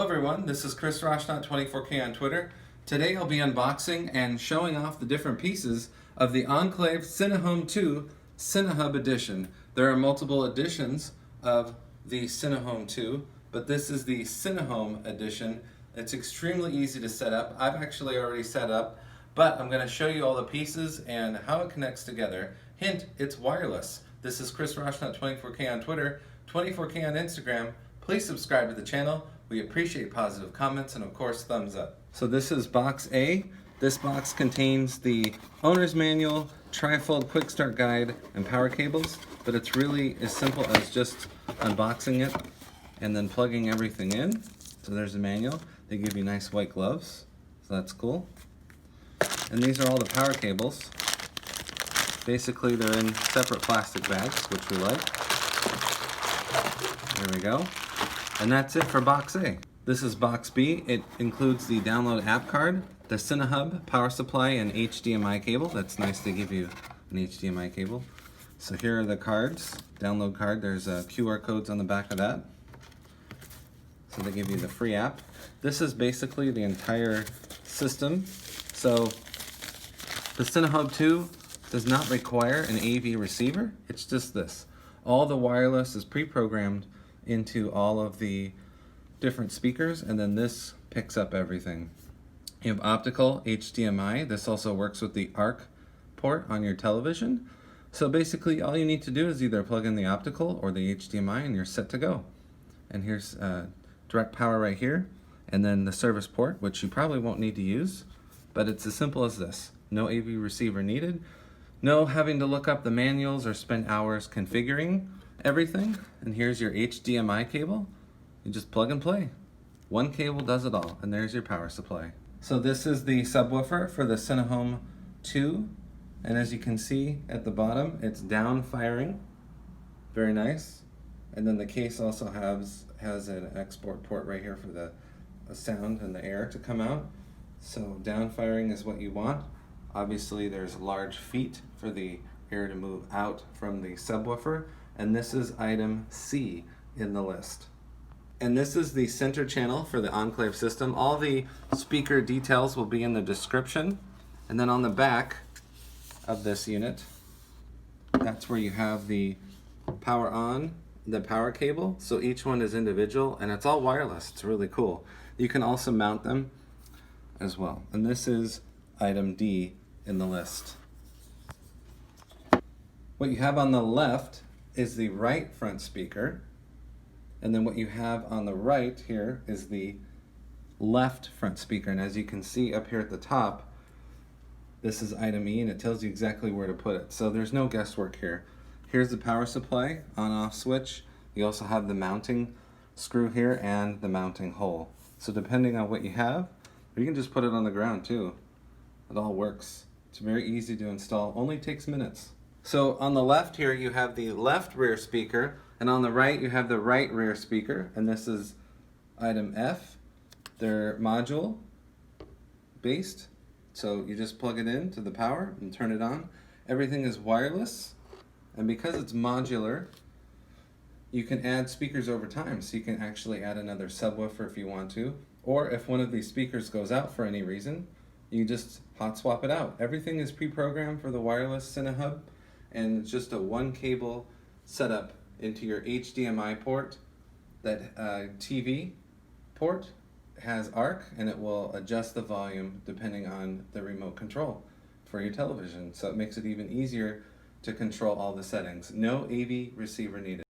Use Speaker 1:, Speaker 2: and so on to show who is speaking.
Speaker 1: Hello everyone, this is Chris Roshnot, 24K on Twitter. Today I'll be unboxing and showing off the different pieces of the Enclave CineHome 2 CineHub edition. There are multiple editions of the CineHome 2, but this is the CineHome edition. It's extremely easy to set up. I've actually already set up, but I'm going to show you all the pieces and how it connects together. Hint, it's wireless. This is Chris Roshnot, 24K on Twitter, 24K on Instagram. Please subscribe to the channel. We appreciate positive comments and of course thumbs up. So this is box A. This box contains the owner's manual, trifold quick start guide, and power cables, but it's really as simple as just unboxing it and then plugging everything in. So there's the manual. They give you nice white gloves, so that's cool. And these are all the power cables. Basically they're in separate plastic bags, which we like. There we go. And that's it for box A. This is box B. It includes the download app card, the CineHub, power supply, and HDMI cable. That's nice to give you an HDMI cable. So here are the cards, download card. There's QR codes on the back of that. So they give you the free app. This is basically the entire system. So the CineHub 2 does not require an AV receiver. It's just this. All the wireless is pre-programmed into all of the different speakers, and then this picks up everything. You have optical HDMI. This also works with the ARC port on your television. So basically all you need to do is either plug in the optical or the HDMI and you're set to go. And here's direct power right here, and then the service port, which you probably won't need to use, but it's as simple as this. No AV receiver needed. No having to look up the manuals or spend hours configuring everything. And here's your HDMI cable. You just plug and play. One cable does it all, and there's your power supply. So this is the subwoofer for the CineHome 2, and as you can see at the bottom, it's down firing. Very nice. And then the case also has an export port right here for the sound and the air to come out. So down firing is what you want. Obviously there's large feet for the air to move out from the subwoofer, and this is item C in the list. And this is the center channel for the Enclave system. All the speaker details will be in the description. And then on the back of this unit, that's where you have the power on, the power cable. So each one is individual and it's all wireless. It's really cool. You can also mount them as well. And this is item D in the list. What you have on the left is the right front speaker, and then what you have on the right here is the left front speaker. And as you can see up here at the top, this is item E, and it tells you exactly where to put it. So there's no guesswork here. Here's the power supply on-off switch. You also have the mounting screw here and the mounting hole. So depending on what you have, you can just put it on the ground too. It all works. It's very easy to install, only takes minutes. So on the left here you have the left rear speaker, and on the right you have the right rear speaker, and this is item F. They're module based, so you just plug it in to the power and turn it on. Everything is wireless, and because it's modular, you can add speakers over time, so you can actually add another subwoofer if you want to, or if one of these speakers goes out for any reason, you just hot swap it out. Everything is pre-programmed for the wireless CineHub, and it's just a one cable setup into your HDMI port. That TV port has ARC, and it will adjust the volume depending on the remote control for your television. So it makes it even easier to control all the settings. No AV receiver needed.